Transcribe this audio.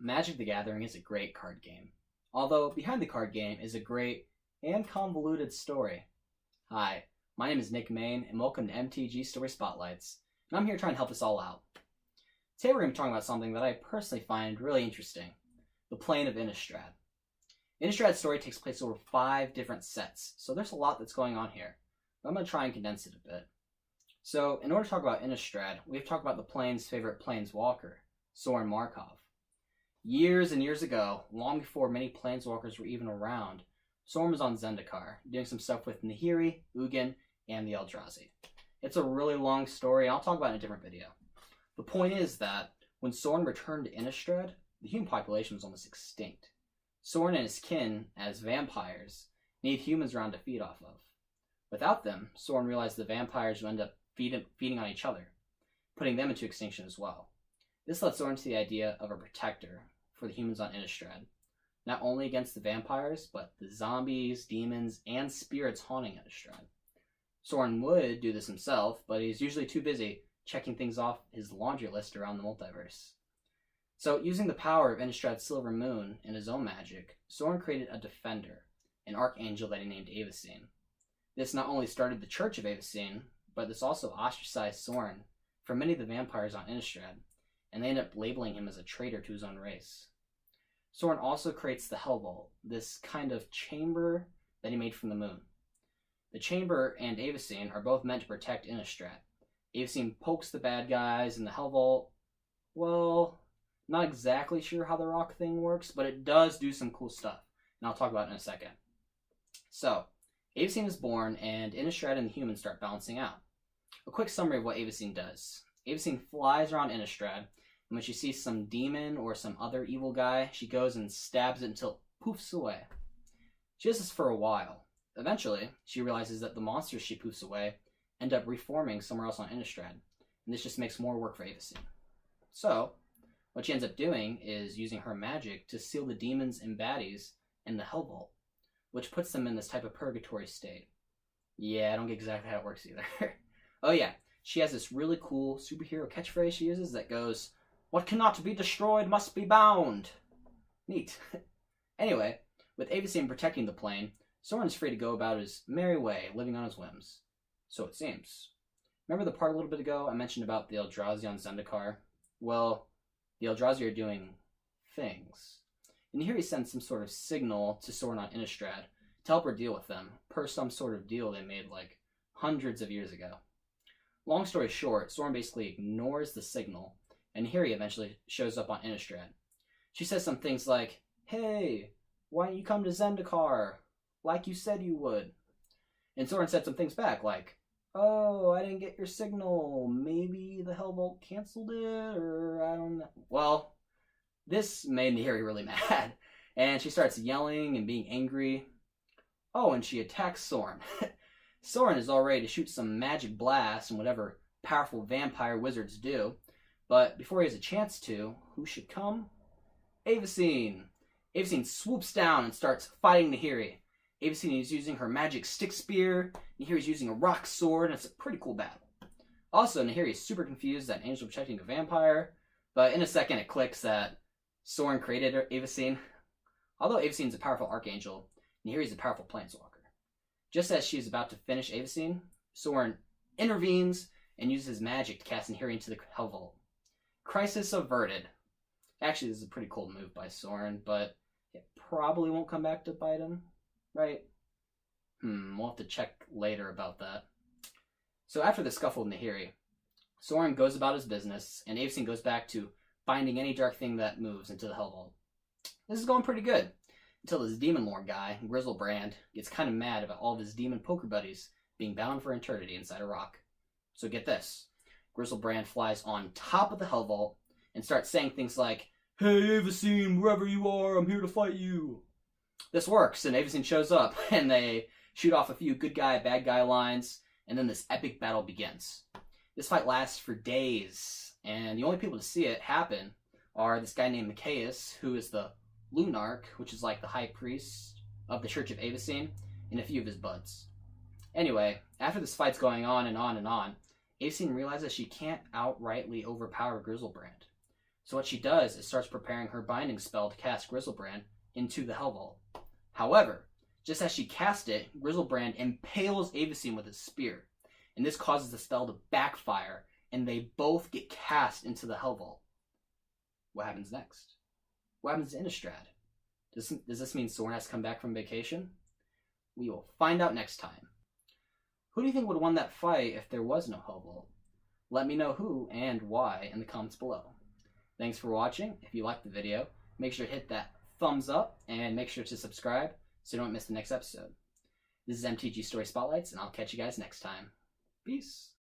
Magic the Gathering is a great card game, although behind the card game is a great and convoluted story. Hi, my name is Nick Main, and welcome to MTG Story Spotlights, and I'm here trying to help us all out. Today we're going to be talking about something that I personally find really interesting, the plane of Innistrad. Innistrad's story takes place over 5 different sets, so there's a lot that's going on here. But I'm going to try and condense it a bit. So, in order to talk about Innistrad, we have to talk about the plane's favorite planeswalker, Soren Markov. Years and years ago, long before many planeswalkers were even around, Soren was on Zendikar, doing some stuff with Nahiri, Ugin, and the Eldrazi. It's a really long story, and I'll talk about it in a different video. The point is that when Soren returned to Innistrad, the human population was almost extinct. Soren and his kin, as vampires, need humans around to feed off of. Without them, Soren realized the vampires would end up feeding on each other, putting them into extinction as well. This led Soren to the idea of a protector for the humans on Innistrad, not only against the vampires, but the zombies, demons, and spirits haunting Innistrad. Soren would do this himself, but he's usually too busy checking things off his laundry list around the multiverse. So, using the power of Innistrad's Silver Moon and his own magic, Soren created a defender, an archangel that he named Avacyn. This not only started the Church of Avacyn, but this also ostracized Soren from many of the vampires on Innistrad, and they end up labeling him as a traitor to his own race. Soren also creates the Hell Vault, this kind of chamber that he made from the moon. The chamber and Avacyn are both meant to protect Innistrad. Avacyn pokes the bad guys, and the Hell Vault, well, not exactly sure how the rock thing works, but it does do some cool stuff, and I'll talk about it in a second. So, Avacyn is born, and Innistrad and the humans start balancing out. A quick summary of what Avacyn does. Avacyn flies around Innistrad, and when she sees some demon or some other evil guy, she goes and stabs it until it poofs away. She does this for a while. Eventually, she realizes that the monsters she poofs away end up reforming somewhere else on Innistrad, and this just makes more work for Avacyn. So, what she ends up doing is using her magic to seal the demons and baddies in the Hell Vault, which puts them in this type of purgatory state. Yeah, I don't get exactly how it works either. Oh yeah, she has this really cool superhero catchphrase she uses that goes, "What cannot be destroyed must be bound." Neat. Anyway, with Avacyn protecting the plane, Soren is free to go about his merry way, living on his whims. So it seems. Remember the part a little bit ago I mentioned about the Eldrazi on Zendikar? Well, the Eldrazi are doing things. And here he sends some sort of signal to Soren on Innistrad to help her deal with them, per some sort of deal they made like hundreds of years ago. Long story short, Soren basically ignores the signal, and here he eventually shows up on Innistrad. She says some things like, "Hey, why don't you come to Zendikar? Like you said you would." And Soren said some things back like, "Oh, I didn't get your signal. Maybe the Hell Vault canceled it, or I don't know." Well, this made Nahiri really mad, and she starts yelling and being angry. Oh, and she attacks Soren. Soren is all ready to shoot some magic blasts and whatever powerful vampire wizards do, but before he has a chance to, who should come? Avacyn. Avacyn swoops down and starts fighting Nahiri. Avacyn is using her magic stick spear, Nahiri's using a rock sword, and it's a pretty cool battle. Also, Nahiri is super confused that Angel protecting a vampire, but in a second it clicks that Soren created Avacyn. Although Avacyn is a powerful archangel, Nahiri is a powerful planeswalker. Just as she is about to finish Avacyn, Soren intervenes and uses his magic to cast Nahiri into the Hell Vault. Crisis averted. Actually, this is a pretty cool move by Soren, but it probably won't come back to bite him, right? We'll have to check later about that. So after the scuffle with Nahiri, Soren goes about his business, and Avacyn goes back to binding any dark thing that moves into the Hell Vault. This is going pretty good, until this demon lord guy, Grizzlebrand, gets kind of mad about all of his demon poker buddies being bound for eternity inside a rock. So get this. Grizzlebrand flies on top of the Hell Vault and starts saying things like, "Hey Avacyn, wherever you are, I'm here to fight you." This works, and Avacyn shows up, and they shoot off a few good guy, bad guy lines, and then this epic battle begins. This fight lasts for days, and the only people to see it happen are this guy named Mikaeus, who is the Lunarch, which is like the high priest of the Church of Avacyn, and a few of his buds. Anyway, after this fight's going on and on and on, Avacyn realizes she can't outrightly overpower Grizzlebrand. So what she does is starts preparing her binding spell to cast Griselbrand into the Hell Vault. However, just as she casts it, Griselbrand impales Avacyn with his spear, and this causes the spell to backfire, and they both get cast into the Hell Vault. What happens next? What happens to Innistrad? Does this mean Soren has to come back from vacation? We will find out next time. Who do you think would have won that fight if there was no Hell Vault? Let me know who and why in the comments below. Thanks for watching. If you liked the video, make sure to hit that thumbs up and make sure to subscribe so you don't miss the next episode. This is MTG Story Spotlights, and I'll catch you guys next time. Peace.